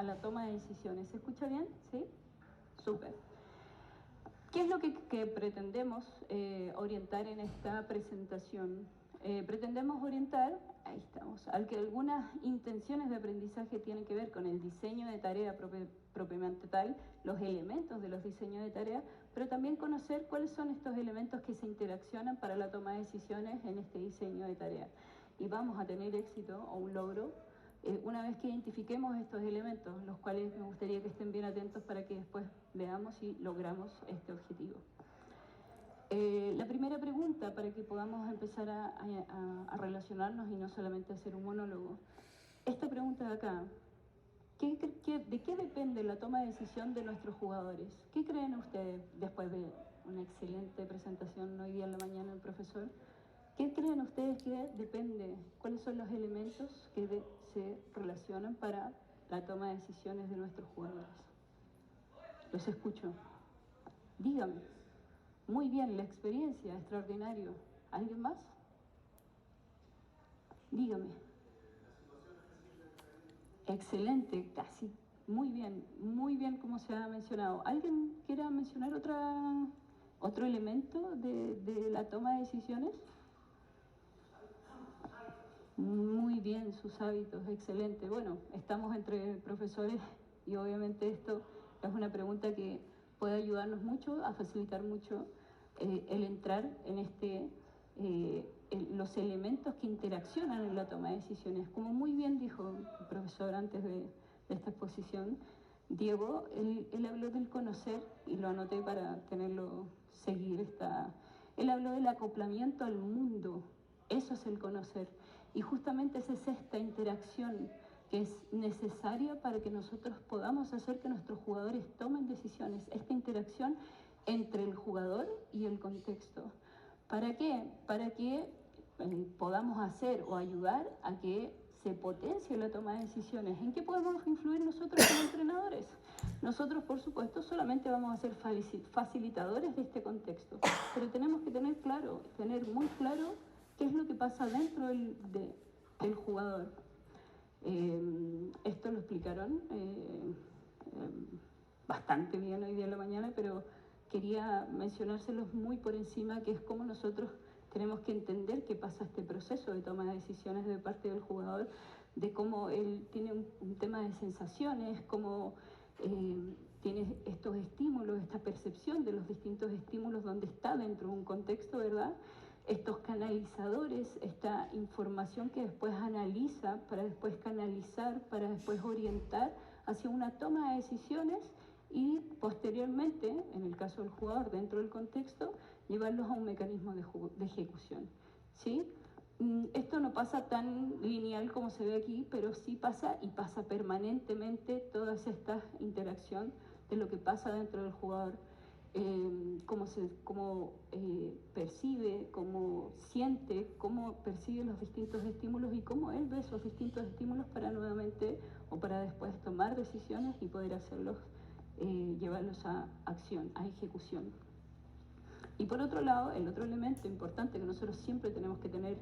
a la toma de decisiones. ¿Se escucha bien? ¿Sí? Súper. ¿Qué es lo que pretendemos orientar en esta presentación? Pretendemos orientar, ahí estamos, al que algunas intenciones de aprendizaje tienen que ver con el diseño de tarea propiamente tal, los elementos de los diseños de tarea, pero también conocer cuáles son estos elementos que se interaccionan para la toma de decisiones en este diseño de tarea. Y vamos a tener éxito o un logro una vez que identifiquemos estos elementos, los cuales me gustaría que estén bien atentos para que después veamos si logramos este objetivo. La primera pregunta, para que podamos empezar a relacionarnos y no solamente hacer un monólogo. Esta pregunta de acá, ¿de qué depende la toma de decisión de nuestros jugadores? ¿Qué creen ustedes, después de una excelente presentación hoy día en la mañana del profesor? ¿Qué creen ustedes que depende? ¿Cuáles son los elementos que se relacionan para la toma de decisiones de nuestros jugadores? Los escucho. Dígame. Muy bien, la experiencia, extraordinario. ¿Alguien más? Dígame. Excelente, casi. Muy bien como se ha mencionado. ¿Alguien quiera mencionar otro elemento de la toma de decisiones? Muy bien, sus hábitos, excelente. Bueno, estamos entre profesores y obviamente esto es una pregunta que puede ayudarnos mucho, a facilitar mucho el entrar en los elementos que interaccionan en la toma de decisiones. Como muy bien dijo el profesor antes de esta exposición, Diego, él habló del conocer, y lo anoté para tenerlo, él habló del acoplamiento al mundo. Eso es el conocer. Y justamente es esta interacción que es necesaria para que nosotros podamos hacer que nuestros jugadores tomen decisiones. Esta interacción entre el jugador y el contexto. ¿Para qué? Para que podamos hacer o ayudar a que se potencie la toma de decisiones. ¿En qué podemos influir nosotros como entrenadores? Nosotros, por supuesto, solamente vamos a ser facilitadores de este contexto, pero tenemos que tener muy claro qué es lo que pasa dentro del jugador. Esto lo explicaron bastante bien hoy día en la mañana, pero quería mencionárselos muy por encima, que es cómo nosotros tenemos que entender qué pasa este proceso de toma de decisiones de parte del jugador, de cómo él tiene un tema de sensaciones, cómo tiene estos estímulos, esta percepción de los distintos estímulos donde está dentro de un contexto, ¿verdad? Estos canalizadores, esta información que después analiza, para después canalizar, para después orientar hacia una toma de decisiones y posteriormente, en el caso del jugador dentro del contexto, llevarlos a un mecanismo de ejecución. ¿Sí? Esto no pasa tan lineal como se ve aquí, pero sí pasa y pasa permanentemente toda esta interacción de lo que pasa dentro del jugador, cómo percibe, cómo siente, cómo percibe los distintos estímulos y cómo él ve esos distintos estímulos para nuevamente o para después tomar decisiones y poder hacerlos, llevarlos a acción, a ejecución. Y por otro lado, el otro elemento importante que nosotros siempre tenemos que tener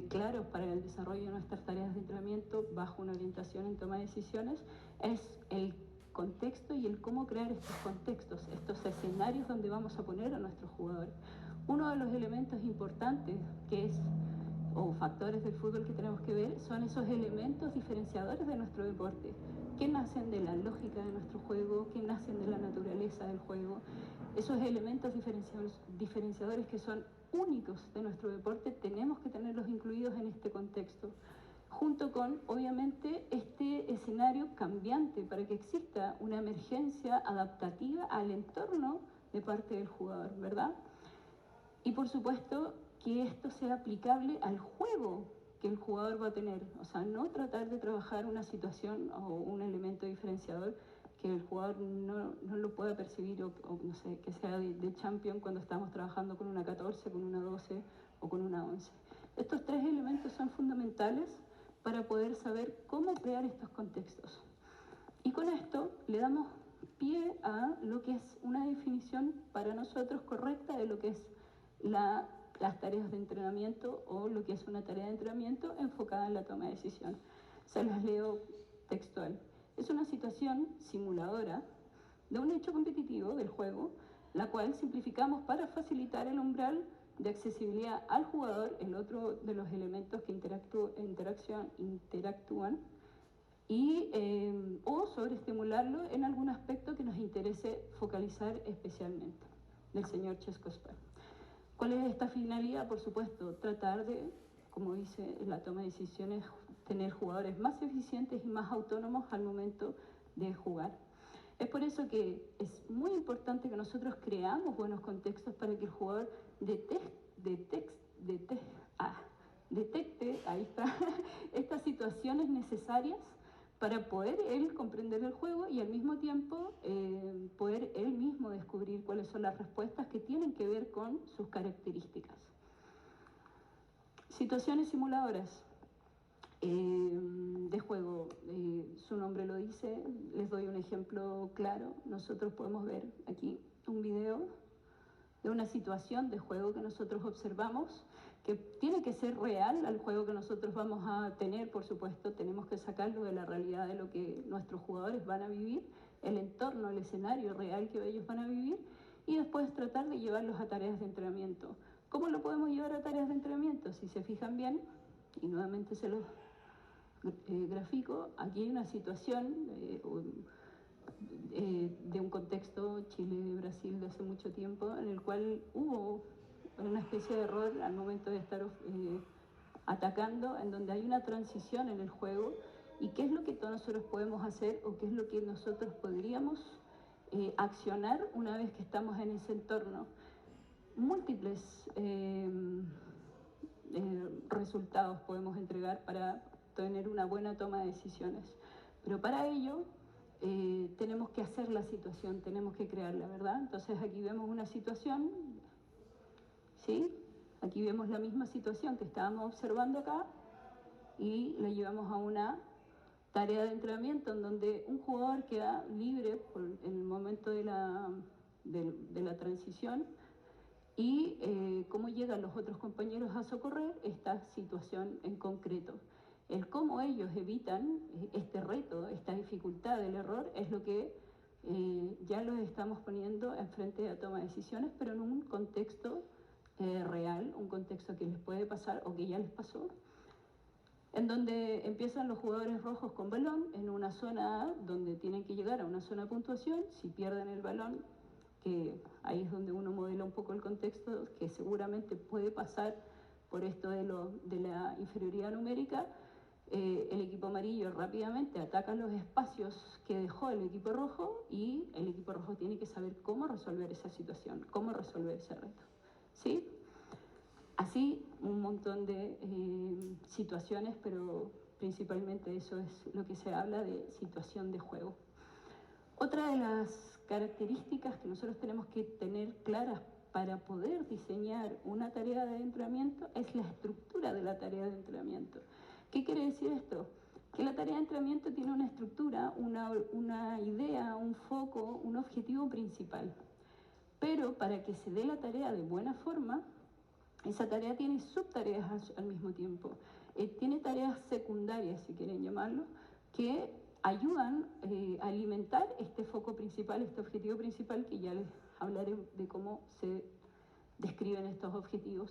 claros para el desarrollo de nuestras tareas de entrenamiento bajo una orientación en toma de decisiones es el contexto y el cómo crear estos contextos, estos escenarios donde vamos a poner a nuestros jugadores. Uno de los elementos importantes o factores del fútbol que tenemos que ver son esos elementos diferenciadores de nuestro deporte, que nacen de la lógica de nuestro juego, que nacen de la naturaleza del juego. Esos elementos diferenciadores que son únicos de nuestro deporte, tenemos que tenerlos incluidos en este contexto, junto con, obviamente, este escenario cambiante para que exista una emergencia adaptativa al entorno de parte del jugador, ¿verdad? Y por supuesto que esto sea aplicable al juego que el jugador va a tener, o sea, no tratar de trabajar una situación o un elemento diferenciador que el jugador no lo pueda percibir o no sé, que sea de champion cuando estamos trabajando con una 14, con una 12 o con una 11. Estos tres elementos son fundamentales para poder saber cómo crear estos contextos. Y con esto le damos pie a lo que es una definición para nosotros correcta de lo que es las tareas de entrenamiento o lo que es una tarea de entrenamiento enfocada en la toma de decisión. Se las leo textual. Es una una situación simuladora de un hecho competitivo del juego, la cual simplificamos para facilitar el umbral de accesibilidad al jugador, el otro de los elementos que interactúan, y, o sobreestimularlo en algún aspecto que nos interese focalizar especialmente, del señor Cheskosper. ¿Cuál es esta finalidad? Por supuesto, tratar de, como dice la toma de decisiones, tener jugadores más eficientes y más autónomos al momento de jugar. Es por eso que es muy importante que nosotros creamos buenos contextos para que el jugador detecte ahí está, estas situaciones necesarias para poder él comprender el juego y al mismo tiempo poder él mismo descubrir cuáles son las respuestas que tienen que ver con sus características. Situaciones simuladoras de juego, su nombre lo dice, les doy un ejemplo claro. Nosotros podemos ver aquí un video de una situación de juego que nosotros observamos, que tiene que ser real al juego que nosotros vamos a tener, por supuesto, tenemos que sacarlo de la realidad de lo que nuestros jugadores van a vivir, el entorno, el escenario real que ellos van a vivir, y después tratar de llevarlos a tareas de entrenamiento. ¿Cómo lo podemos llevar a tareas de entrenamiento? Si se fijan bien, y nuevamente se los grafico, aquí hay una situación de un contexto Chile-Brasil de hace mucho tiempo, en el cual hubo una especie de error al momento de estar atacando, en donde hay una transición en el juego, y qué es lo que todos nosotros podemos hacer o qué es lo que nosotros podríamos accionar una vez que estamos en ese entorno. Múltiples resultados podemos entregar para tener una buena toma de decisiones, pero para ello tenemos que hacer la situación, tenemos que crearla, ¿verdad? Entonces aquí vemos una situación, ¿sí? Aquí vemos la misma situación que estábamos observando acá y la llevamos a una tarea de entrenamiento en donde un jugador queda libre en el momento de la transición y cómo llegan los otros compañeros a socorrer esta situación en concreto. El cómo ellos evitan este reto, esta dificultad del error, es lo que ya los estamos poniendo enfrente de la toma de decisiones, pero en un contexto real, un contexto que les puede pasar o que ya les pasó, en donde empiezan los jugadores rojos con balón en una zona donde tienen que llegar a una zona de puntuación. Si pierden el balón, que ahí es donde uno modela un poco el contexto, que seguramente puede pasar por esto de la inferioridad numérica, el equipo amarillo rápidamente ataca los espacios que dejó el equipo rojo y el equipo rojo tiene que saber cómo resolver esa situación, cómo resolver ese reto. ¿Sí? Así un montón de situaciones, pero principalmente eso es lo que se habla de situación de juego. Otra de las características que nosotros tenemos que tener claras para poder diseñar una tarea de entrenamiento es la estructura de la tarea de entrenamiento. ¿Qué quiere decir esto? Que la tarea de entrenamiento tiene una estructura, una idea, un foco, un objetivo principal. Pero para que se dé la tarea de buena forma, esa tarea tiene subtareas al mismo tiempo. Tiene tareas secundarias, si quieren llamarlo, que ayudan a alimentar este foco principal, este objetivo principal, que ya les hablaré de cómo se describen estos objetivos.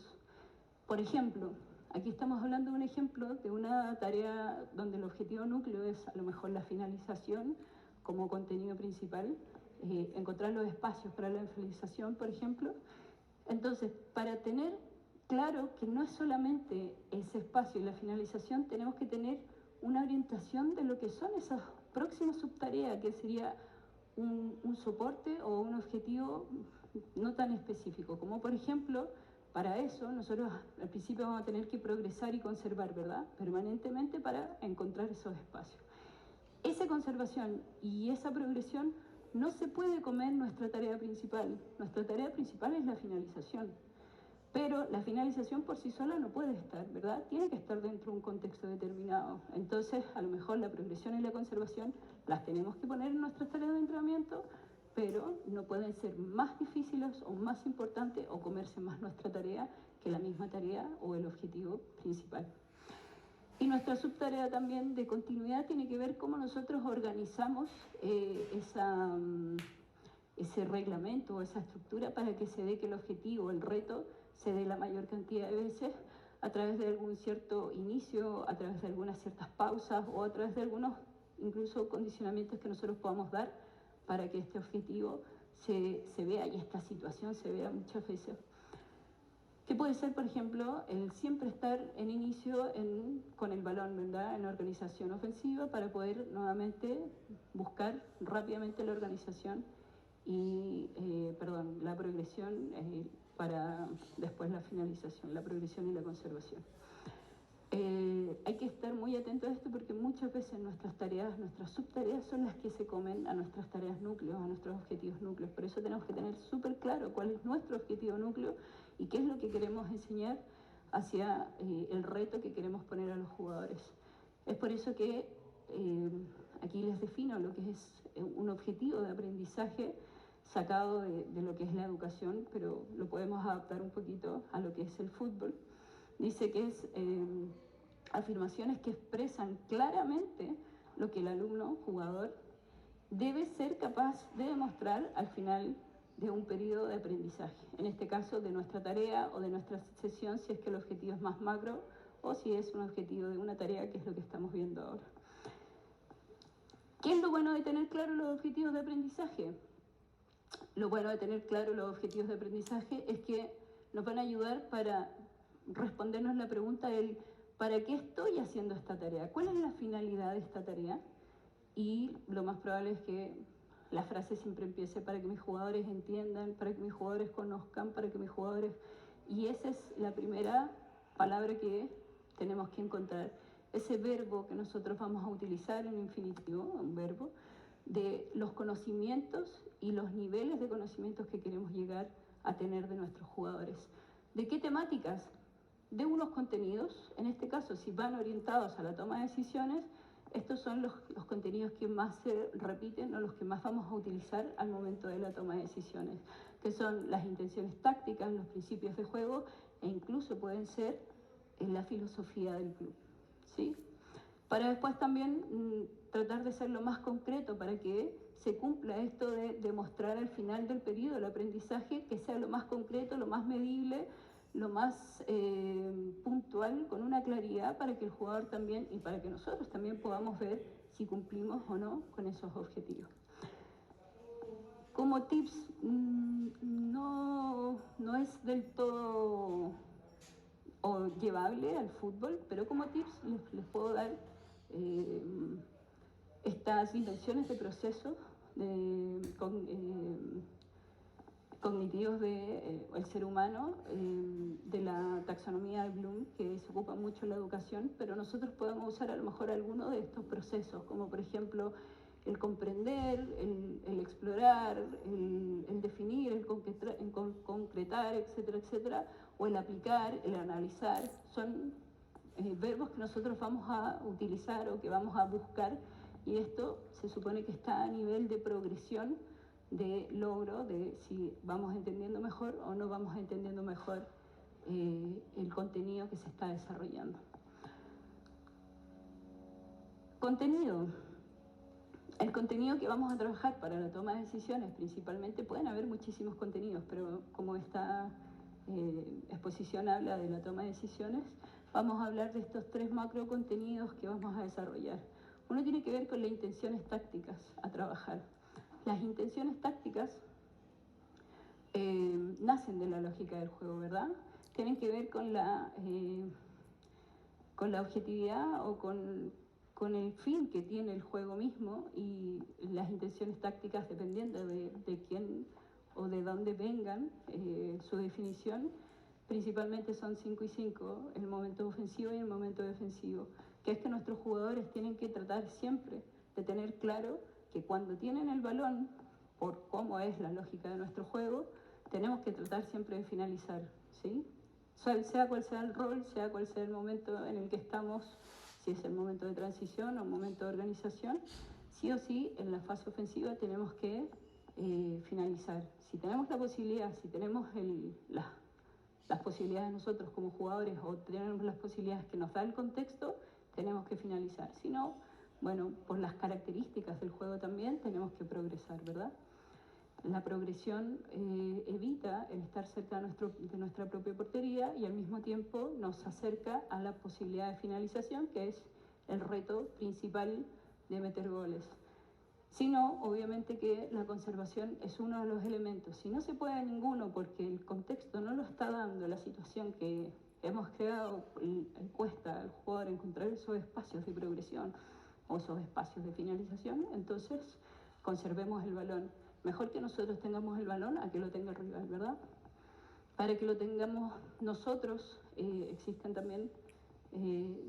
Por ejemplo, aquí estamos hablando de un ejemplo de una tarea donde el objetivo núcleo es a lo mejor la finalización como contenido principal, encontrar los espacios para la finalización, por ejemplo. Entonces, para tener claro que no es solamente ese espacio y la finalización, tenemos que tener una orientación de lo que son esas próximas subtareas, que sería un soporte o un objetivo no tan específico, como por ejemplo, para eso nosotros al principio vamos a tener que progresar y conservar, ¿verdad? Permanentemente para encontrar esos espacios. Esa conservación y esa progresión no se puede comer nuestra tarea principal. Nuestra tarea principal es la finalización. Pero la finalización por sí sola no puede estar, ¿verdad? Tiene que estar dentro de un contexto determinado. Entonces, a lo mejor la progresión y la conservación las tenemos que poner en nuestras tareas de entrenamiento, pero no pueden ser más difíciles o más importantes o comerse más nuestra tarea que la misma tarea o el objetivo principal. Y nuestra subtarea también de continuidad tiene que ver cómo nosotros organizamos ese reglamento o esa estructura para que se dé que el objetivo, el reto, se dé la mayor cantidad de veces a través de algún cierto inicio, a través de algunas ciertas pausas o a través de algunos incluso condicionamientos que nosotros podamos dar para que este objetivo se vea y esta situación se vea muchas veces. Que puede ser, por ejemplo, el siempre estar en inicio con el balón, ¿verdad?, en organización ofensiva para poder nuevamente buscar rápidamente la organización y, la progresión para después la finalización, la progresión y la conservación. Hay que estar muy atentos a esto porque muchas veces nuestras tareas, nuestras subtareas son las que se comen a nuestras tareas núcleos, a nuestros objetivos núcleos. Por eso tenemos que tener súper claro cuál es nuestro objetivo núcleo y qué es lo que queremos enseñar hacia el reto que queremos poner a los jugadores. Es por eso que aquí les defino lo que es un objetivo de aprendizaje sacado de lo que es la educación, pero lo podemos adaptar un poquito a lo que es el fútbol. Dice que es afirmaciones que expresan claramente lo que el alumno, jugador, debe ser capaz de demostrar al final de un periodo de aprendizaje. En este caso, de nuestra tarea o de nuestra sesión, si es que el objetivo es más macro o si es un objetivo de una tarea, que es lo que estamos viendo ahora. ¿Qué es lo bueno de tener claro los objetivos de aprendizaje? Lo bueno de tener claro los objetivos de aprendizaje es que nos van a ayudar para respondernos la pregunta del ¿para qué estoy haciendo esta tarea? ¿Cuál es la finalidad de esta tarea? Y lo más probable es que la frase siempre empiece para que mis jugadores entiendan, para que mis jugadores conozcan, para que mis jugadores... Y esa es la primera palabra que tenemos que encontrar. Ese verbo que nosotros vamos a utilizar en infinitivo, un verbo, de los conocimientos y los niveles de conocimientos que queremos llegar a tener de nuestros jugadores. ¿De qué temáticas? De unos contenidos, en este caso, si van orientados a la toma de decisiones, estos son los contenidos que más se repiten o los que más vamos a utilizar al momento de la toma de decisiones, que son las intenciones tácticas, los principios de juego e incluso pueden ser la filosofía del club, ¿sí? Para después también tratar de ser lo más concreto para que se cumpla esto de demostrar al final del periodo el aprendizaje, que sea lo más concreto, lo más medible, lo más puntual, con una claridad para que el jugador también y para que nosotros también podamos ver si cumplimos o no con esos objetivos. Como tips, no es del todo llevable al fútbol, pero como tips les puedo dar estas dimensiones de proceso cognitivos del ser humano, de la taxonomía de Bloom, que se ocupa mucho en la educación, pero nosotros podemos usar a lo mejor alguno de estos procesos, como por ejemplo el comprender, el explorar, el definir, el concretar, etcétera, etcétera, o el aplicar, el analizar. Son verbos que nosotros vamos a utilizar o que vamos a buscar, y esto se supone que está a nivel de progresión, de logro, de si vamos entendiendo mejor o no vamos entendiendo mejor el contenido que se está desarrollando. Contenido. El contenido que vamos a trabajar para la toma de decisiones, principalmente, pueden haber muchísimos contenidos, pero como esta exposición habla de la toma de decisiones, vamos a hablar de estos 3 macro contenidos que vamos a desarrollar. Uno tiene que ver con las intenciones tácticas a trabajar. Las intenciones tácticas nacen de la lógica del juego, ¿verdad? Tienen que ver con la objetividad o con el fin que tiene el juego mismo, y las intenciones tácticas, dependiendo de quién o de dónde vengan, su definición, principalmente son 5 y 5, el momento ofensivo y el momento defensivo, que es que nuestros jugadores tienen que tratar siempre de tener claro que cuando tienen el balón, por cómo es la lógica de nuestro juego, tenemos que tratar siempre de finalizar, ¿sí? Sea cual sea el rol, sea cual sea el momento en el que estamos, si es el momento de transición o un momento de organización, sí o sí en la fase ofensiva tenemos que finalizar. Si tenemos la posibilidad, si tenemos las posibilidades nosotros como jugadores o tenemos las posibilidades que nos da el contexto, tenemos que finalizar. Si no, bueno, por las características del juego también tenemos que progresar, ¿verdad? La progresión evita el estar cerca de nuestra propia portería y al mismo tiempo nos acerca a la posibilidad de finalización, que es el reto principal de meter goles. Si no, obviamente que la conservación es uno de los elementos. Si no se puede ninguno porque el contexto no lo está dando, la situación que hemos creado, cuesta al jugador encontrar esos espacios de progresión o esos espacios de finalización, entonces conservemos el balón. Mejor que nosotros tengamos el balón a que lo tenga el rival, ¿verdad? Para que lo tengamos nosotros, existen también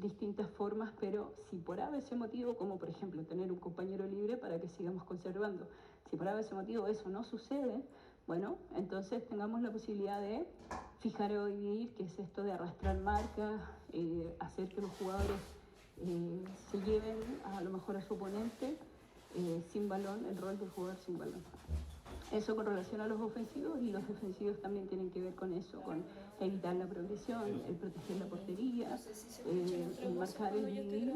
distintas formas, pero si por ese motivo, como por ejemplo tener un compañero libre para que sigamos conservando, si por ese motivo eso no sucede, bueno, entonces tengamos la posibilidad de fijar o dividir, que es esto de arrastrar marcas, hacer que los jugadores se lleven a lo mejor a su oponente sin balón, el rol del jugador sin balón. Eso con relación a los ofensivos, y los defensivos también tienen que ver con eso, con evitar la progresión, el proteger la portería, el marcar el dividir,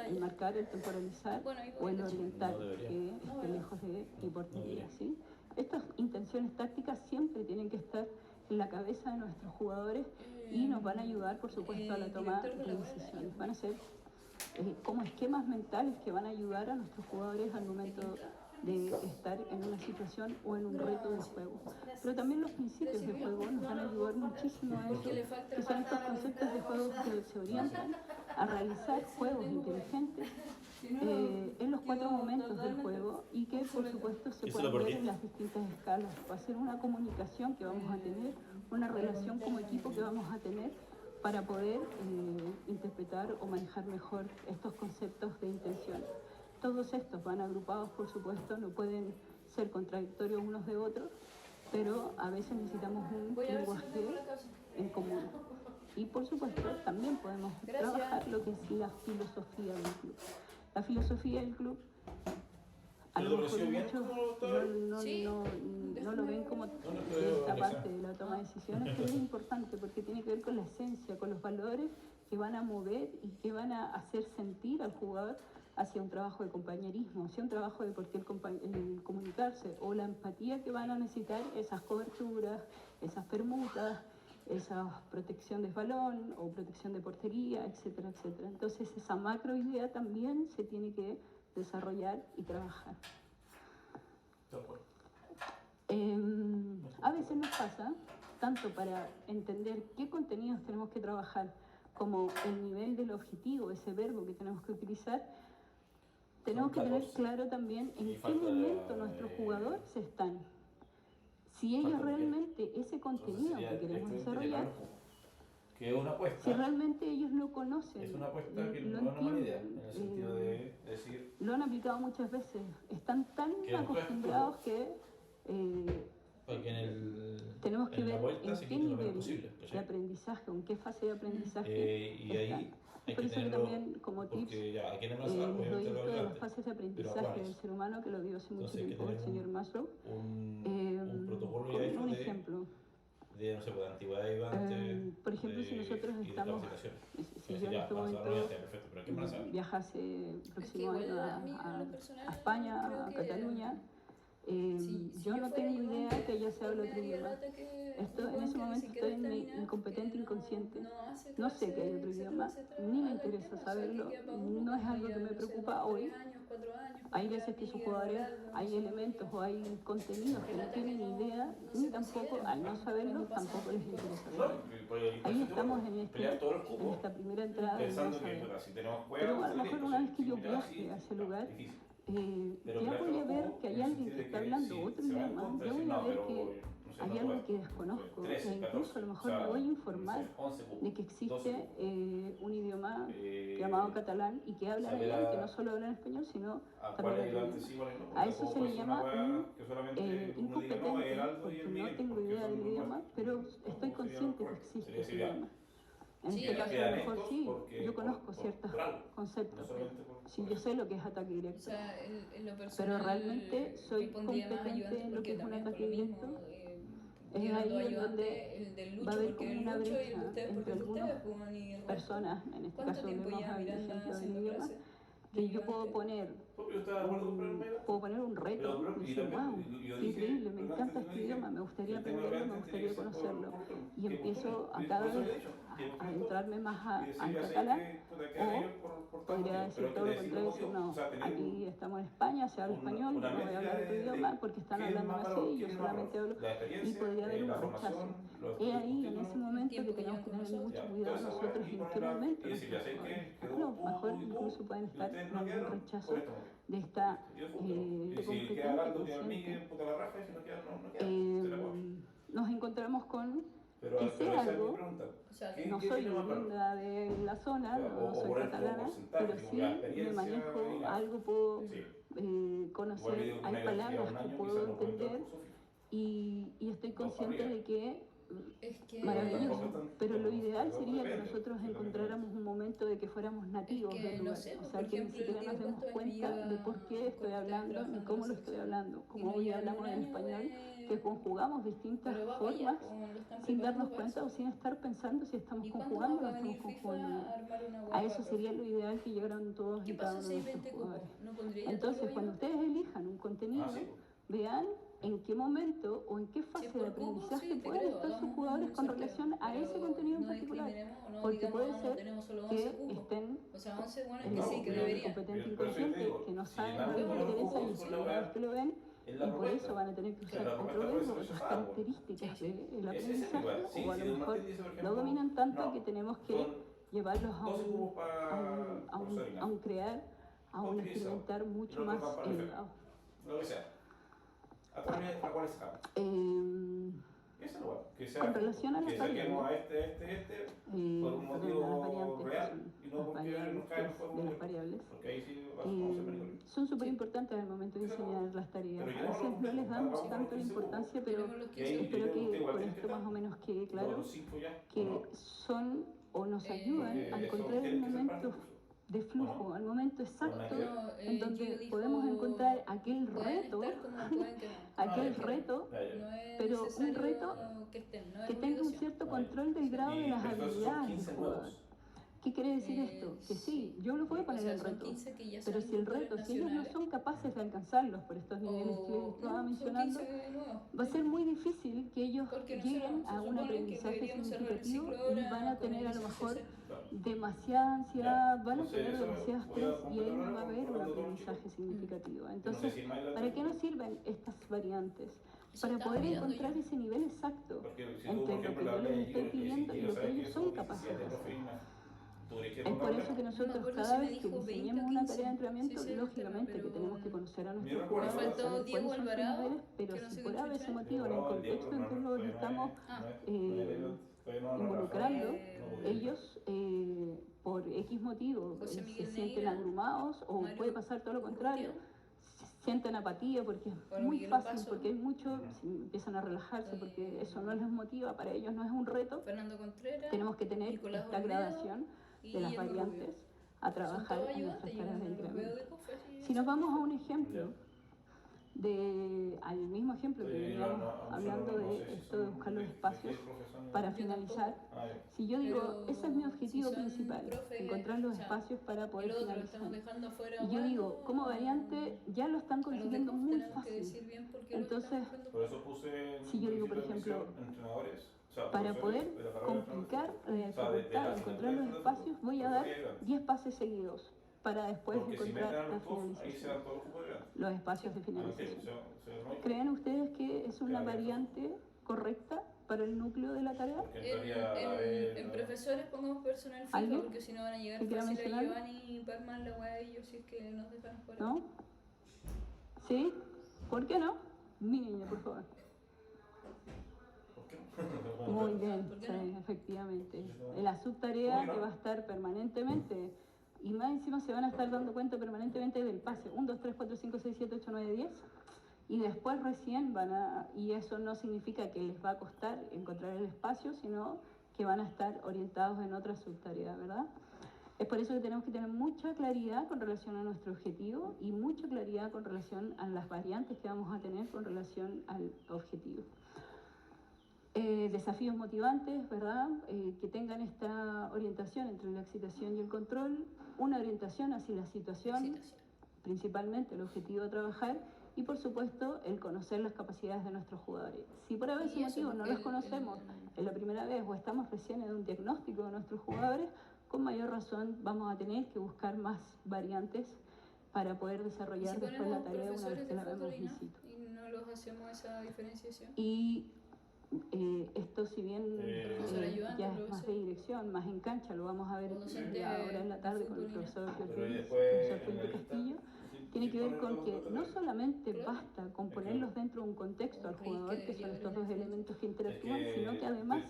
el marcar, el temporalizar o el orientar, que esté lejos de mi portería, ¿sí? Estas intenciones tácticas siempre tienen que estar en la cabeza de nuestros jugadores y nos van a ayudar, por supuesto, a la toma de decisiones. Van a ser como esquemas mentales que van a ayudar a nuestros jugadores al momento de estar en una situación o en un reto de juego. Pero también los principios de juego nos van a ayudar muchísimo a eso, que son estos conceptos de juego que se orientan a realizar juegos inteligentes en los 4 momentos del juego y que por supuesto se pueden ver en las distintas escalas. Va a ser una comunicación que vamos a tener, una relación como equipo que vamos a tener para poder interpretar o manejar mejor estos conceptos de intención. Todos estos van agrupados, por supuesto, no pueden ser contradictorios unos de otros, pero a veces necesitamos un lenguaje en común. Y por supuesto, también podemos trabajar lo que es la filosofía del club. La filosofía del club, a lo mejor muchos no lo ven como esta parte de la toma de decisiones, pero es importante porque tiene que ver con la esencia, con los valores que van a mover y que van a hacer sentir al jugador hacia un trabajo de compañerismo, hacia un trabajo de por qué el comunicarse, o la empatía que van a necesitar esas coberturas, esas permutas, esa protección de balón o protección de portería, etcétera, etcétera. Entonces esa macro idea también se tiene que desarrollar y trabajar. A veces nos pasa, tanto para entender qué contenidos tenemos que trabajar, como el nivel del objetivo, ese verbo que tenemos que utilizar, tenemos que tener claro también en qué momento nuestros jugadores están. Si ellos realmente ese contenido que queremos desarrollar, que es una apuesta, si realmente ellos lo conocen, es una apuesta que lo no es una mala idea, entienden, en el sentido de decir, lo han aplicado muchas veces, están tan acostumbrados que tenemos que ver en qué nivel de aprendizaje, o en qué fase de aprendizaje y ahí hay por que eso que tenerlo, también como tips les doy esto de las fases de aprendizaje del ser humano, que lo dio hace mucho tiempo el señor Maslow, un protocolo ya hecho un ejemplo. De, no sé, de antigüedad y por ejemplo, si nosotros estamos, si yo en este momento viajase el próximo año a España, a Cataluña, yo no tengo idea que ella se habla otro idioma. En ese momento estoy en mi incompetente inconsciente. No sé que hay otro idioma, ni me interesa saberlo, no es algo que me preocupa hoy. Hay veces que sus jugadores, hay elementos o hay contenidos que no tienen idea, ni tampoco, al no saberlo, tampoco les interesa saberlo. Ahí estamos en esta primera entrada de no saber. Pero a lo mejor una vez que yo viaje a ese lugar, ya voy a ver que hay alguien que está hablando otro idioma, ya voy a ver que hay algo que desconozco, e incluso a lo mejor me voy a informar de que existe un idioma llamado catalán y que hablan allá, y que no solo hablan español, sino también alemán. A eso se le llama un incompetente, porque no tengo idea del idioma, pero estoy consciente que existe ese idioma. En este caso, a lo mejor sí, yo conozco ciertos conceptos. Sí, yo sé lo que es ataque directo. O sea, en lo personal, pero realmente soy competente en lo que es un ataque directo. es ahí en donde el del va a Lucho, haber porque como el una Lucho y el brecha de ustedes, entre porque el de algunas ustedes, pues, y el resto. personas, en este ¿Cuánto caso tiempo volvemos lleva al Miranda ejemplo del haciendo idioma, clases? que yo puedo poner Yo estaba de acuerdo con poner un medio. puedo poner un reto, Pero, y decir, también, wow, yo qué dije, increíble, me pero encanta antes yo este dije, idioma, me gustaría el tema aprenderlo, me realmente tiene gustaría que ser por conocerlo. currículum, Y que empiezo postulen. a Por cada eso vez le he dicho, que a postulen todo. adentrarme más Y decir, al ya sé catalán, que te o quedan por tal podría motivo. decir Pero todo que lo decir contrario, los decir, motivos, no, o sea, tener aquí estamos en España, se habla español, yo una no voy a mezcla hablar otro idioma porque están qué es hablándome más así valor, y qué yo es más valor. solamente hablo, La y experiencia, podría haber un la rechazo. formación, Es ahí, en títulos, ese momento, que tiempo que tenemos que llevan tener con mucho ya, cuidado toda esa nosotros weá, y en poner qué una, momento y decir, ya sé nuestros que jóvenes, quedó a lo mejor tú, incluso pueden y estar ustedes en no algún quedaron rechazo por esto motivo. de esta Y si queda completamente Aldo, queda consciente. Miguel, puta la raja, y si no queda, no queda. Se la puedo. Nos encontramos con Pero que sé esa es mi algo. pregunta. O sea, No soy oriunda de la zona, no soy catalana, pero sí me manejo, algo puedo conocer, hay palabras que puedo entender y estoy consciente de que es que maravilloso, pero lo ideal sería que nosotros encontráramos un momento de que fuéramos nativos es que, del lugar, no sé, o por sea, que ni ejemplo, siquiera el nos Diego, demos ¿cuántos años cuenta de lleva por qué con estoy ustedes hablando trabajando ni en cómo la lo estoy selección? hablando, Y como no hoy llevan hablamos un en año español, de... que conjugamos distintas Pero va para allá, formas o lo están sin darnos preparando para cuenta eso. o sin estar pensando si estamos ¿Y cuándo conjugando o va no a estamos venir FIFA conjugando. a armar una A guapa, eso sería lo ideal, que llegaran todos ¿Qué y cada pasa uno si de hay nuestros 20 cupos? jugadores. ¿No pondría Entonces, todo cuando yo? ustedes elijan un contenido, vean en qué momento o en qué fase de por cupo, aprendizaje sí, te pueden creo, estar sus hagamos jugadores un con sorteo, relación a ese pero contenido en no particular. discriminemos, no Porque digamos, puede no ser tenemos solo 11 que cupos. estén O sea, 11 buenos en que sí, que el deberían. competente Pero eso te inconsciente, digo, que no si saben llenamos lo que les los interesa, y cupos con la una vez weá, que lo ven, es y la por propuesta. eso van a tener que usar La otro propuesta puede verbo, ser otras rechazada, weón. características Sí, sí. del Ese es aprendizaje, igual. Sí, o a si lo el mejor Martín dice, por lo ejemplo, dominan tanto no, que tenemos que son llevarlos a 12 cupos un para profesor a un crear, a un Utilizo. experimentar mucho Lo más otro para elevado. lo que sea. ¿A cuál escala? Esa es la weá. Que sea Con relación a las que saquemos a variables, por un perdón, a las motivo variantes, real que y no son las porque nos variantes cae mejor de las variables, porque ahí sí vamos a ser son súper importantes al momento de enseñar las tareas. A veces no les damos tanto la importancia, pero Tenemos los 15 espero que igual con tienen esto que más o menos quede claro los 5 ya, que ¿o no? son o nos ayudan Porque a eso encontrar el tiene que ser parte momento del curso. de flujo, el momento exacto No, en donde Gio dijo, podemos encontrar aquel pueden reto, estar como pueden que no. aquel ya. reto Ya, ya. No es pero un necesario reto que estén, no es que tenga un obligación. cierto control del grado de las Pero entonces son habilidades 15 del jugador. nuevos. ¿Qué quiere decir esto? Que sí, yo lo voy a poner O sea, el son reto, 15 que ya pero son si el reto, jugadores si ellos no nacionales, son capaces de alcanzarlos por estos niveles que les estaba son mencionando, 15 nuevos. va a ser muy difícil que ellos Porque lleguen se a un supone que aprendizaje deberíamos cerrar el significativo ciclo y ahora van a con tener el a lo mejor 16. demasiada ansiedad, van a Entonces, tener eso demasiado voy a estrés y ahí no va a completar haber un con los aprendizaje chicos. significativo. No sé Entonces, si Mayla ¿para qué también. nos sirven estas variantes? Eso Para estaba poder mirando encontrar yo. ese nivel exacto Porque si tú, entre por lo que ejemplo, yo la les ley, estoy pidiendo y lo que ellos son capaces de hacer. Es por eso que nosotros acuerdo cada si me vez que dijo 20 diseñemos o una 15. tarea de entrenamiento, Sí, sí, lógicamente pero que tenemos que conocer a Me nuestros recuerdo, jugadores, faltó saber Diego cuáles son sus Alvarado, niveles, pero que no si sé por qué ese chucha es. motivo, en el contexto en que los estamos involucrando, ellos por X motivo José se Miguel sienten Neira, abrumados o Mario puede pasar todo lo contrario, Urrutia, sienten apatía porque es Bueno, muy Miguel fácil, Opaso, porque hay mucho, empiezan a relajarse porque eso no les motiva, para ellos no es un reto. Fernando Contreras, Tenemos que tener Nicolás esta Olmedo gradación y de las Guillermo variantes Rubio. a Son trabajar todos en nuestras ayudantes, yo tareas de no los veo entrenamiento. de cofre, así, Si nos vamos a un ejemplo, al mismo ejemplo que veníamos hablando de esto de buscar los espacios para finalizar, si yo digo, Pero ese es mi si objetivo son principal, profe, encontrar los o sea, espacios para el poder otro lo estamos finalizar. dejando afuera. Y yo digo, como variante ya lo están consiguiendo muy fácil. Entonces, si yo digo, por ejemplo, para poder complicar la dificultad, encontrar los espacios, voy a dar 10 pases seguidos para después encontrar la finalización, los espacios de finalización. ¿Creen ustedes que es una variante correcta para el núcleo de la tarea? En profesores pongamos personal fijo, ¿Alguien porque si no van a llegar que quiera fácil a mencionarlo? Giovanni Parman la weá ellos si es que nos dejan fuera. ¿No? ¿Sí? ¿Por qué no? Mi niña, por favor. Muy bien, ¿Por qué sí, no? efectivamente. La subtarea que va a estar permanentemente, y más encima se van a estar dando cuenta permanentemente del pase. 1, 2, 3, 4, 5, 6, 7, 8, 9, 10. Y después recién van a, y eso no significa que les va a costar encontrar el espacio, sino que van a estar orientados en otra subtarea, ¿verdad? Es por eso que tenemos que tener mucha claridad con relación a nuestro objetivo y mucha claridad con relación a las variantes que vamos a tener con relación al objetivo. Desafíos motivantes, ¿verdad? Que tengan esta orientación entre la excitación y el control, una orientación hacia la situación, principalmente el objetivo de trabajar, y por supuesto el conocer las capacidades de nuestros jugadores. Si por ese motivo no los conocemos en la primera vez o estamos recién en un diagnóstico de nuestros jugadores, con mayor razón vamos a tener que buscar más variantes para poder desarrollar después la tarea una vez que la vemos in situ. Y no los hacemos esa diferenciación. Y esto, si bien ya es más de dirección, más en cancha, lo vamos a ver ahora en la tarde con el profesor Felipe Castillo, tiene que ver con que no solamente basta con ponerlos dentro de un contexto al jugador, que son estos dos elementos que interactúan, sino que además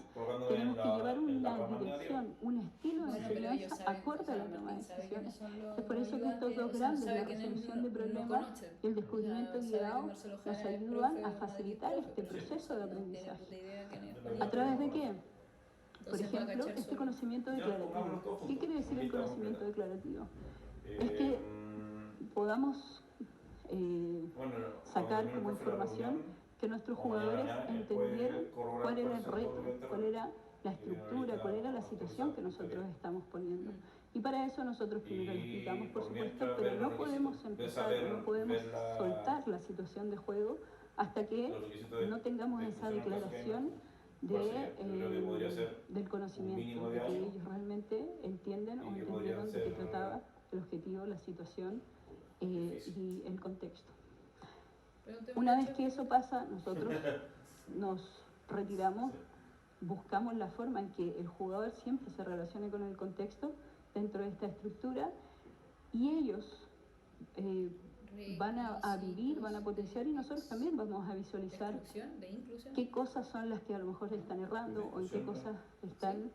tenemos que llevar una dirección, un estilo de enseñanza acorde a la toma de decisiones. Es por eso que estos dos grandes, la resolución de problemas y el descubrimiento guiado, nos ayudan a facilitar este proceso de aprendizaje. ¿A través de qué? Por ejemplo, este conocimiento declarativo. ¿Qué quiere decir el conocimiento declarativo? Es que podamos sacar como información que nuestros jugadores entendieron cuál era el reto, cuál era la estructura, cuál era la situación que nosotros estamos poniendo. Y para eso nosotros primero lo explicamos, por supuesto, pero no podemos empezar, no podemos soltar la situación de juego hasta que no tengamos esa declaración del conocimiento, de que ellos realmente entienden o entendieron de qué trataba el objetivo, la situación y el contexto. Una vez que eso pasa, nosotros nos retiramos, buscamos la forma en que el jugador siempre se relacione con el contexto dentro de esta estructura y ellos van a vivir, van a potenciar y nosotros también vamos a visualizar qué cosas son las que a lo mejor están errando o en qué cosas están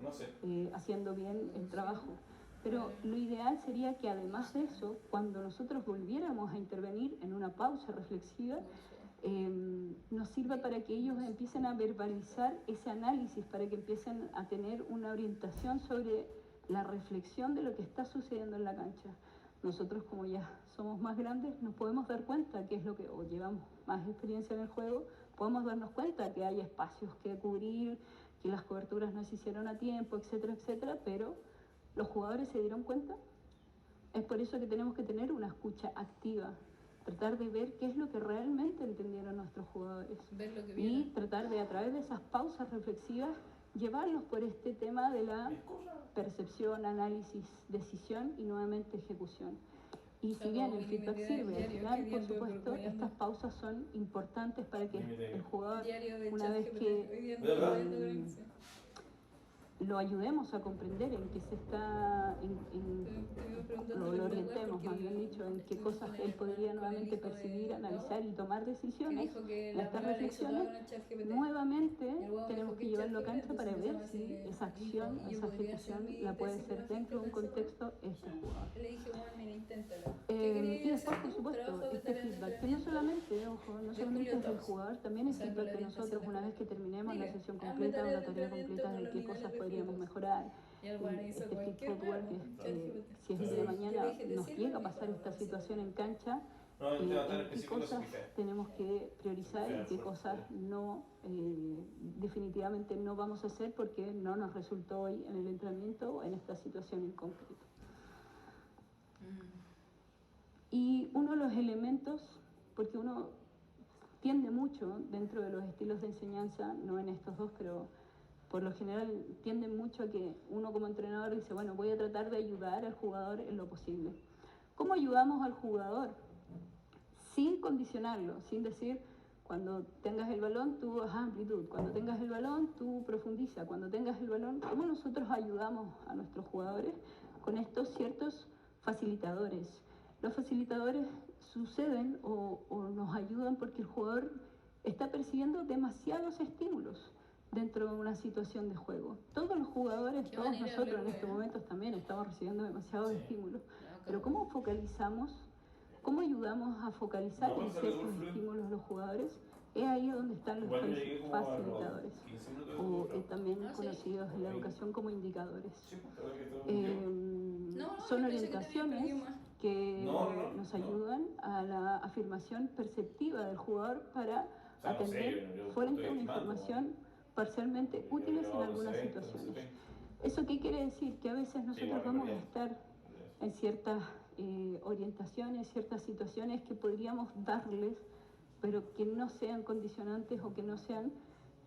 haciendo bien el trabajo. Pero lo ideal sería que además de eso, cuando nosotros volviéramos a intervenir en una pausa reflexiva, nos sirva para que ellos empiecen a verbalizar ese análisis, para que empiecen a tener una orientación sobre la reflexión de lo que está sucediendo en la cancha. Nosotros, como ya somos más grandes, nos podemos dar cuenta que es lo que, o llevamos más experiencia en el juego, podemos darnos cuenta que hay espacios que cubrir, que las coberturas no se hicieron a tiempo, etcétera, etcétera, pero ¿los jugadores se dieron cuenta? Es por eso que tenemos que tener una escucha activa, tratar de ver qué es lo que realmente entendieron nuestros jugadores y tratar de, a través de esas pausas reflexivas, llevarlos por este tema de la percepción, análisis, decisión y nuevamente ejecución. Y si bien el feedback sirve, al final, por supuesto, estas pausas son importantes para que el jugador, una vez que lo ayudemos a comprender en qué se está, lo orientemos, más bien dicho, en qué cosas él podría nuevamente percibir, analizar y tomar decisiones. En estas reflexiones, nuevamente tenemos que llevarlo a cancha para ver si esa acción, esa ejecución la puede ser dentro de un contexto este jugador. Y después, por supuesto, este feedback, que no solamente, ojo, no solamente es del jugador, también es feedback de nosotros una vez que terminemos la sesión completa o la tarea completa de qué cosas podríamos mejorar. Este feedback que si es el día de mañana nos llega a pasar esta situación en cancha, qué cosas tenemos que priorizar y qué cosas no, definitivamente no vamos a hacer porque no nos resultó hoy en el entrenamiento o en esta situación en concreto. Y uno de los elementos, porque uno tiende mucho dentro de los estilos de enseñanza, no en estos dos, pero por lo general tienden mucho a que uno como entrenador dice, bueno, voy a tratar de ayudar al jugador en lo posible. ¿Cómo ayudamos al jugador? Sin condicionarlo, sin decir, cuando tengas el balón, tú haz amplitud, cuando tengas el balón, tú profundiza, cuando tengas el balón, ¿cómo nosotros ayudamos a nuestros jugadores con estos ciertos facilitadores? Los facilitadores suceden o nos ayudan porque el jugador está percibiendo demasiados estímulos dentro de una situación de juego. Todos los jugadores, todos nosotros en estos momentos también estamos recibiendo demasiados estímulos. Pero ¿cómo focalizamos? ¿Cómo ayudamos a focalizar en ciertos estímulos los jugadores? Es ahí donde están los facilitadores, o también conocidos en la educación como indicadores. Son orientaciones que nos ayudan a la afirmación perceptiva del jugador para atender frente a una información parcialmente útiles en algunas situaciones. ¿Eso qué quiere decir? Que a veces nosotros vamos a estar en ciertas orientaciones, ciertas situaciones que podríamos darles, pero que no sean condicionantes o que no sean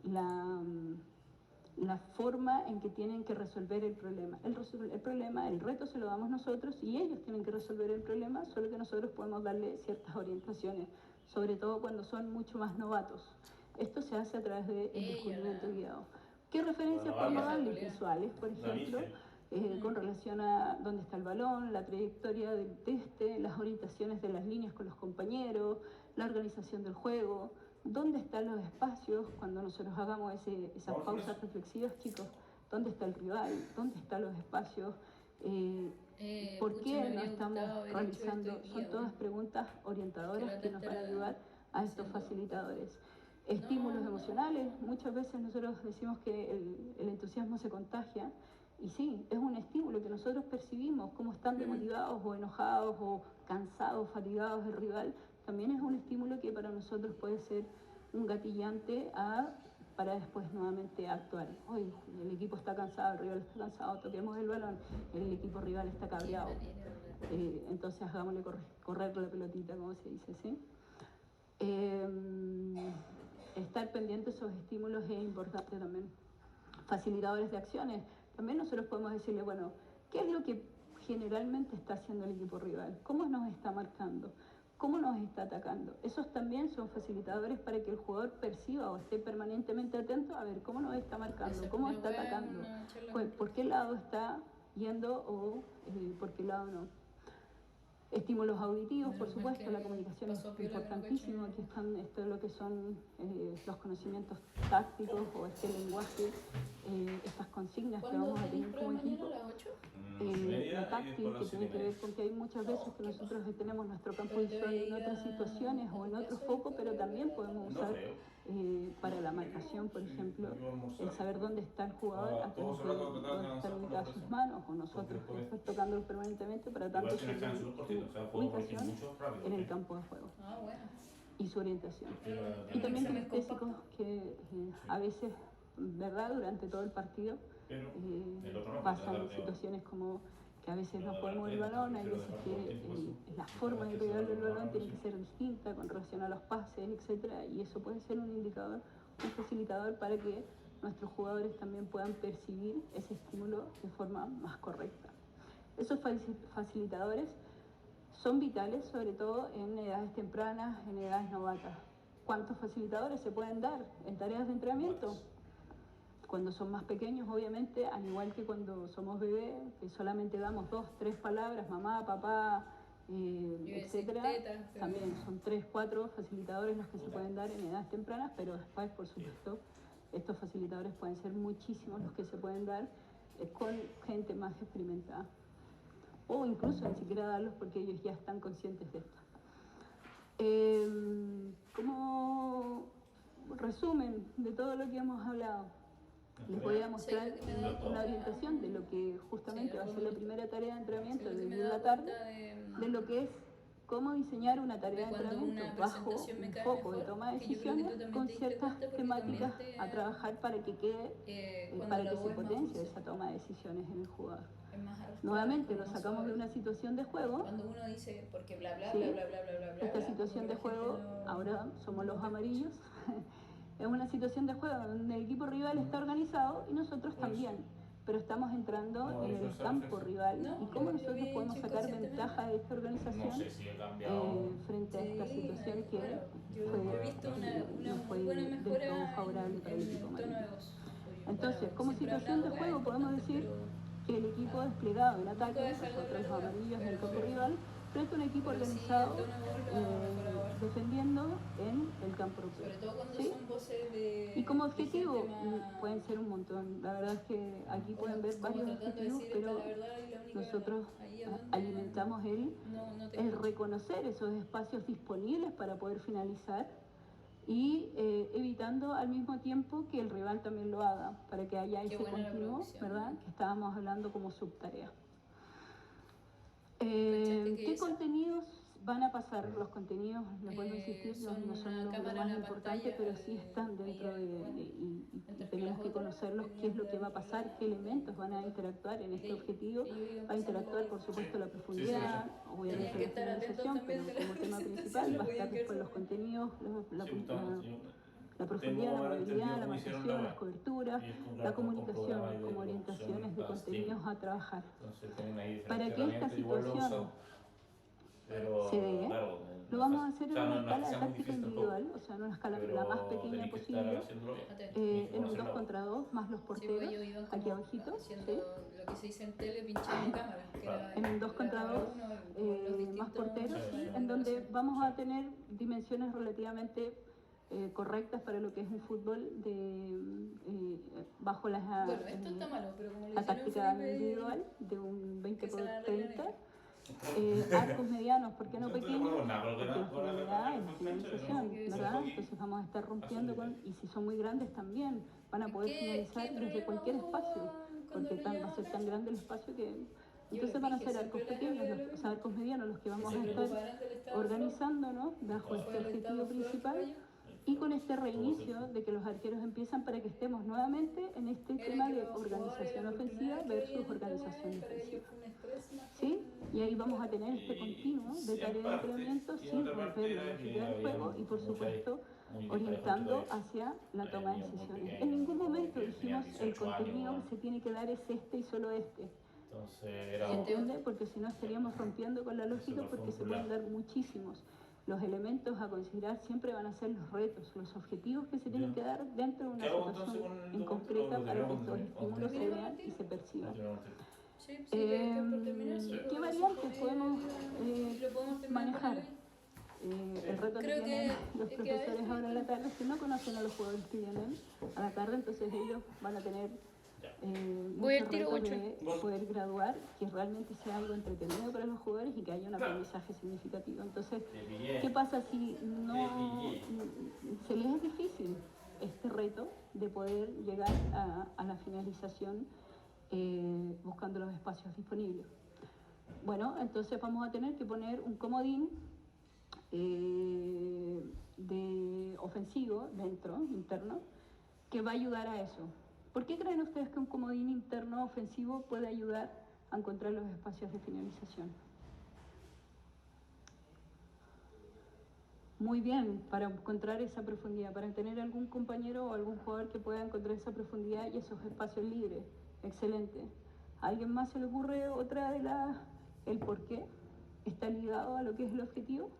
la forma en que tienen que resolver el problema. El reto se lo damos nosotros y ellos tienen que resolver el problema, solo que nosotros podemos darle ciertas orientaciones, sobre todo cuando son mucho más novatos. Esto se hace a través del descubrimiento guiado. ¿Qué referencias podemos darles visuales, por ejemplo? Con relación a dónde está el balón, la trayectoria del teste, las orientaciones de las líneas con los compañeros, la organización del juego, dónde están los espacios cuando nosotros hagamos esas pausas reflexivas, chicos, dónde está el rival, dónde están los espacios, por qué no estamos realizando, son todas preguntas orientadoras que nos van a ayudar a estos facilitadores. Estímulos emocionales, muchas veces nosotros decimos que el entusiasmo se contagia, y sí, es un estímulo que nosotros percibimos, cómo están demotivados o enojados o cansados, fatigados el rival, también es un estímulo que para nosotros puede ser un gatillante para después nuevamente actuar. Hoy el equipo está cansado, el rival está cansado, toquemos el balón, el equipo rival está cabreado, entonces hagámosle correr la pelotita, como se dice, ¿sí? Estar pendiente de esos estímulos es importante también. Facilitadores de acciones, también nosotros podemos decirle, bueno, ¿qué es lo que generalmente está haciendo el equipo rival? ¿Cómo nos está marcando? ¿Cómo nos está atacando? Esos también son facilitadores para que el jugador perciba o esté permanentemente atento a ver cómo nos está marcando, cómo está atacando, por qué lado está yendo o por qué lado no. Estímulos auditivos, por supuesto, la comunicación es importantísima. Aquí están esto es lo que son los conocimientos tácticos o este lenguaje, estas consignas que vamos a tener como equipo. La táctil, que tiene que ver con que hay muchas veces que nosotros tenemos nuestro campo visual en otras situaciones o en otro foco, pero también podemos usar para la marcación, por ejemplo, el saber dónde está el jugador, a través de dónde están ubicadas sus manos, o nosotros estar tocándolo permanentemente para tanto su ubicación en el campo de juego y su orientación. Y también kinestésicos que a veces, ¿verdad?, durante todo el partido pasan situaciones como que a veces no podemos mover el balón, hay veces que la forma de pegarle el balón tiene que ser distinta con relación a los pases, etcétera, y eso puede ser un indicador, un facilitador para que nuestros jugadores también puedan percibir ese estímulo de forma más correcta. Esos facilitadores son vitales, sobre todo en edades tempranas, en edades novatas. ¿Cuántos facilitadores se pueden dar en tareas de entrenamiento? Cuando son más pequeños, obviamente, al igual que cuando somos bebés, que solamente damos 2, 3 palabras, mamá, papá, etcétera, también son 3, 4 facilitadores los que se pueden dar en edades tempranas, pero después, por supuesto, estos facilitadores pueden ser muchísimos los que se pueden dar con gente más experimentada. O incluso ni siquiera darlos porque ellos ya están conscientes de esto. Como resumen de todo lo que hemos hablado, les voy a mostrar una orientación de lo que justamente va a ser la primera tarea de entrenamiento de la tarde, de lo que es cómo diseñar una tarea de entrenamiento bajo un foco de toma de decisiones con ciertas temáticas a trabajar para que quede, para que se potencie esa toma de decisiones en el jugador. Nuevamente lo sacamos de una situación de juego. Cuando uno dice, porque bla bla ¿sí? bla bla bla bla bla. Esta situación de juego, ahora somos los amarillos. Es una situación de juego donde el equipo rival está organizado y nosotros también, pero estamos entrando en el campo rival y cómo nosotros podemos sacar ventaja de esta organización frente a esta situación que fue del todo favorable para el equipo amarillo. Entonces, como situación de juego podemos decir que el equipo desplegado en ataque, nosotros los amarillos en el campo rival, frente a un equipo organizado defendiendo en el campo propio. ¿Sí? Y como objetivo pueden ser un montón. La verdad es que aquí pueden ver varios objetivos, pero nosotros alimentamos el reconocer esos espacios disponibles para poder finalizar y evitando al mismo tiempo que el rival también lo haga, para que haya ese continuo, ¿verdad?, que estábamos hablando como subtarea. ¿Qué contenidos van a pasar los contenidos, les vuelvo a insistir, no son lo más importante, pero sí están dentro y tenemos que conocerlos, qué es lo que va a pasar, qué elementos van a interactuar en este objetivo. Va a interactuar, por supuesto, la profundidad, obviamente la finalización, pero como tema principal va a estar después los contenidos, la profundidad, la movilidad, la marcación, las coberturas, la comunicación como orientaciones de contenidos a trabajar. Para que esta situación se dé, lo vamos a hacer en una escala de táctica individual, o sea, en una escala la más pequeña posible, en un 2 contra 2, más los porteros, aquí abajito, ¿sí? Lo que se dice en tele, pinchando cámara. En un 2 contra 2, más porteros, ¿sí? En donde vamos a tener dimensiones relativamente correctas para lo que es un fútbol bajo la táctica individual de un 20 por 30. Arcos medianos, ¿por qué no pequeños? Porque la finalidad es la finalización, ¿verdad? Entonces vamos a estar rompiendo y si son muy grandes también van a poder finalizar desde cualquier espacio, porque va a ser tan grande el espacio que... Entonces van a ser arcos pequeños, o sea, arcos medianos los que vamos a estar organizándonos bajo este objetivo principal y con este reinicio de que los arqueros empiezan para que estemos nuevamente en este tema de organización ofensiva versus organización defensiva. ¿Sí? Y ahí vamos a tener este continuo de tarea de entrenamiento sin romper la lógica del juego y por supuesto orientando hacia la toma de decisiones. En ningún momento dijimos el contenido que se tiene que dar es este y solo este. ¿Se entiende? Porque si no estaríamos rompiendo con la lógica porque se pueden dar muchísimos. Los elementos a considerar siempre van a ser los retos, los objetivos que se tienen que dar dentro de una situación en concreta para que estos estímulos se vean y se perciban. ¿Qué variantes podemos manejar? El reto que tienen los profesores ahora en la tarde es que no conocen a los jugadores que vienen a la tarde, entonces ellos van a tener muchos retos de poder graduar, que realmente sea algo entretenido para los jugadores y que haya un aprendizaje significativo. Entonces, ¿qué pasa si no se les es difícil este reto de poder llegar a la finalización buscando los espacios disponibles? Bueno, entonces vamos a tener que poner un comodín de ofensivo interno, que va a ayudar a eso. ¿Por qué creen ustedes que un comodín interno ofensivo puede ayudar a encontrar los espacios de finalización? Muy bien, para encontrar esa profundidad, para tener algún compañero o algún jugador que pueda encontrar esa profundidad y esos espacios libres. Excelente. ¿A alguien más se le ocurre otra de el por qué está ligado a lo que es el objetivo?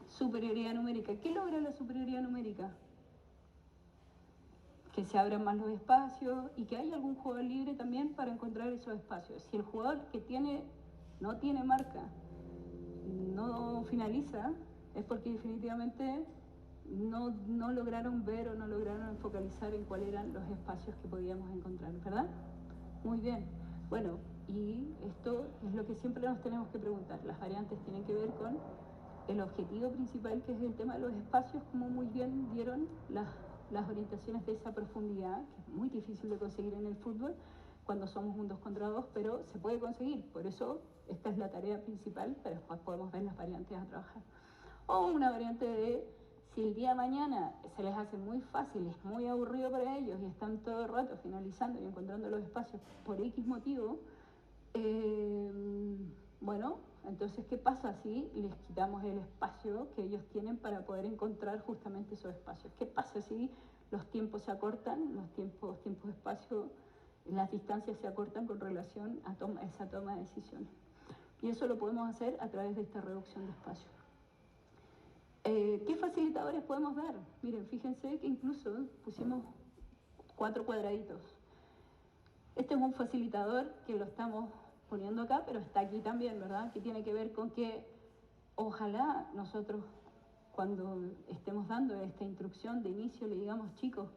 Superioridad numérica. ¿Qué logra la superioridad numérica? Que se abran más los espacios y que haya algún jugador libre también para encontrar esos espacios. Si el jugador que no tiene marca no finaliza, es porque definitivamente no lograron ver o no lograron focalizar en cuáles eran los espacios que podíamos encontrar, ¿verdad? Muy bien. Bueno, y esto es lo que siempre nos tenemos que preguntar. Las variantes tienen que ver con el objetivo principal, que es el tema de los espacios, como muy bien vieron las orientaciones de esa profundidad, que es muy difícil de conseguir en el fútbol cuando somos un 2 contra 2, pero se puede conseguir. Por eso esta es la tarea principal, pero después podemos ver las variantes a trabajar. O una variante de, si el día de mañana se les hace muy fácil, es muy aburrido para ellos y están todo el rato finalizando y encontrando los espacios por X motivo, bueno, entonces, ¿qué pasa si les quitamos el espacio que ellos tienen para poder encontrar justamente esos espacios? ¿Qué pasa si los tiempos se acortan, los tiempos de espacio, las distancias se acortan con relación a esa toma de decisiones? Y eso lo podemos hacer a través de esta reducción de espacio. ¿Qué facilitadores podemos dar? Miren, fíjense que incluso pusimos 4 cuadraditos. Este es un facilitador que lo estamos poniendo acá, pero está aquí también, ¿verdad? Que tiene que ver con que ojalá nosotros, cuando estemos dando esta instrucción de inicio, le digamos, chicos,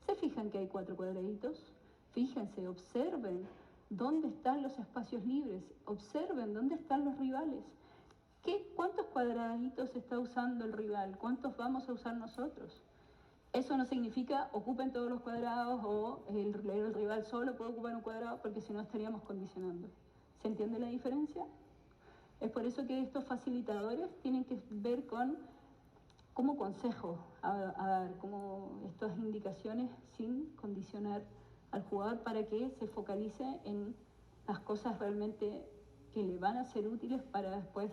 ¿se fijan que hay 4 cuadraditos? Fíjense, observen dónde están los espacios libres, observen dónde están los rivales. ¿Cuántos cuadraditos está usando el rival? ¿Cuántos vamos a usar nosotros? Eso no significa ocupen todos los cuadrados o el rival solo puede ocupar un cuadrado, porque si no estaríamos condicionando. ¿Se entiende la diferencia? Es por eso que estos facilitadores tienen que ver con como consejo a dar, como estas indicaciones sin condicionar al jugador para que se focalice en las cosas realmente que le van a ser útiles para después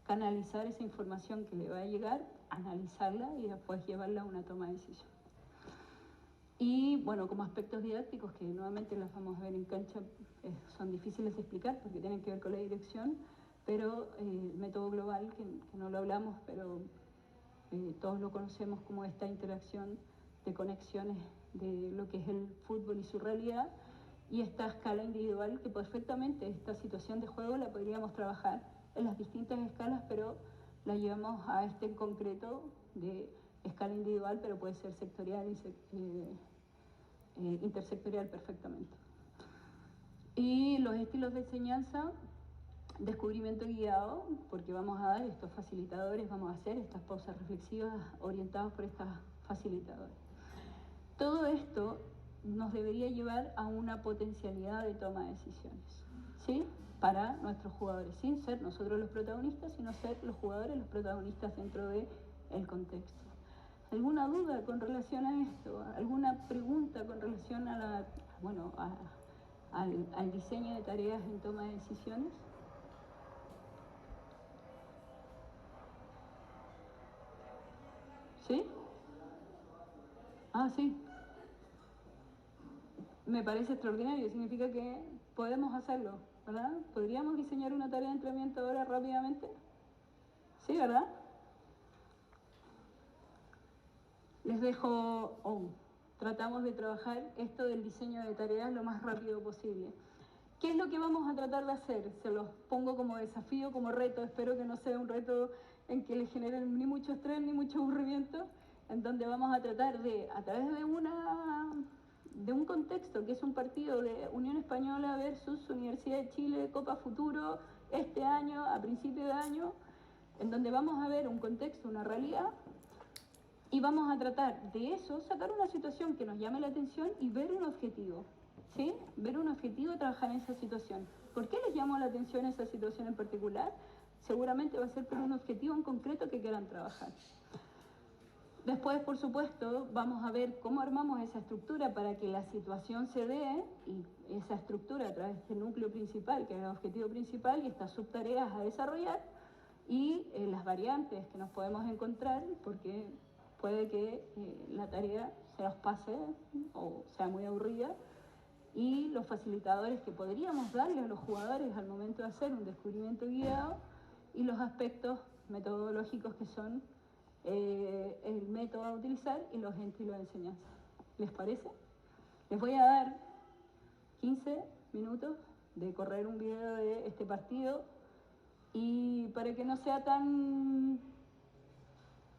canalizar esa información que le va a llegar, analizarla y después llevarla a una toma de decisión. Y bueno, como aspectos didácticos que nuevamente las vamos a ver en cancha, son difíciles de explicar porque tienen que ver con la dirección, pero el método global, que no lo hablamos, pero todos lo conocemos como esta interacción de conexiones de lo que es el fútbol y su realidad, y esta escala individual que perfectamente esta situación de juego la podríamos trabajar en las distintas escalas, pero la llevamos a este en concreto de escala individual, pero puede ser sectorial y intersectorial perfectamente. Y los estilos de enseñanza, descubrimiento guiado, porque vamos a dar estos facilitadores, vamos a hacer estas pausas reflexivas orientadas por estos facilitadores. Todo esto nos debería llevar a una potencialidad de toma de decisiones, ¿sí? Para nuestros jugadores, sin ser nosotros los protagonistas, sino ser los jugadores los protagonistas dentro del contexto. ¿Alguna duda con relación a esto? ¿Alguna pregunta con relación a al diseño de tareas en toma de decisiones? ¿Sí? Ah, sí. Me parece extraordinario, significa que podemos hacerlo, ¿verdad? ¿Podríamos diseñar una tarea de entrenamiento ahora rápidamente? Sí, ¿verdad? Les dejo tratamos de trabajar esto del diseño de tareas lo más rápido posible. ¿Qué es lo que vamos a tratar de hacer? Se los pongo como desafío, como reto. Espero que no sea un reto en que les generen ni mucho estrés ni mucho aburrimiento, en donde vamos a tratar de, a través de un contexto que es un partido de Unión Española versus Universidad de Chile, Copa Futuro, este año, a principio de año, en donde vamos a ver un contexto, una realidad, y vamos a tratar de eso, sacar una situación que nos llame la atención y ver un objetivo, ¿sí? Ver un objetivo, trabajar en esa situación. ¿Por qué les llamó la atención esa situación en particular? Seguramente va a ser por un objetivo en concreto que quieran trabajar. Después, por supuesto, vamos a ver cómo armamos esa estructura para que la situación se dé, y esa estructura a través del núcleo principal, que es el objetivo principal, y estas subtareas a desarrollar, y las variantes que nos podemos encontrar, porque puede que la tarea se nos pase o sea muy aburrida, y los facilitadores que podríamos darle a los jugadores al momento de hacer un descubrimiento guiado, y los aspectos metodológicos que son el método a utilizar y los estilos de enseñanza. ¿Les parece? Les voy a dar 15 minutos de correr un video de este partido, y para que no sea tan...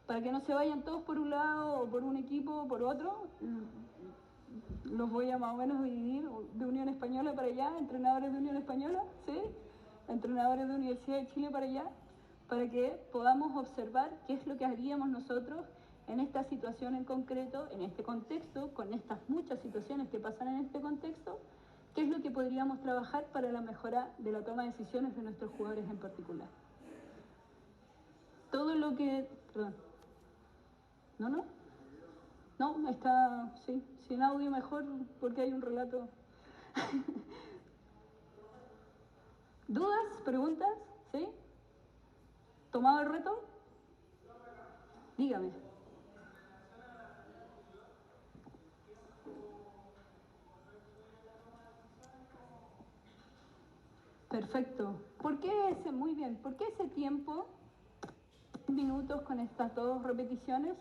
para que no se vayan todos por un lado o por un equipo o por otro, los voy a más o menos dividir de Unión Española para allá, entrenadores de Unión Española, ¿sí? Entrenadores de Universidad de Chile para allá, para que podamos observar qué es lo que haríamos nosotros en esta situación en concreto, en este contexto, con estas muchas situaciones que pasan en este contexto, qué es lo que podríamos trabajar para la mejora de la toma de decisiones de nuestros jugadores en particular. Todo lo que... Perdón. ¿No? No, está, sí, sin audio mejor porque hay un relato. ¿Dudas? ¿Preguntas? ¿Sí? ¿Tomado el reto? Dígame. Perfecto. ¿Por qué ese? Muy bien. ¿Por qué ese tiempo? Minutos con estas dos repeticiones.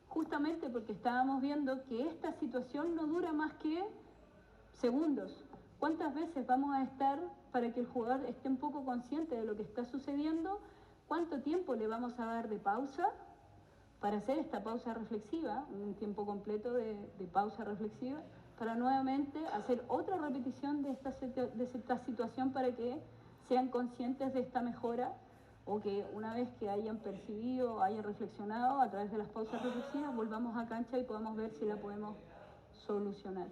Justamente porque estábamos viendo que esta situación no dura más que segundos. ¿Cuántas veces vamos a estar para que el jugador esté un poco consciente de lo que está sucediendo? ¿Cuánto tiempo le vamos a dar de pausa para hacer esta pausa reflexiva? Un tiempo completo de pausa reflexiva para nuevamente hacer otra repetición de esta situación para que sean conscientes de esta mejora, o que una vez que hayan percibido, hayan reflexionado a través de las pausas reflexivas, volvamos a cancha y podamos ver si la podemos solucionar.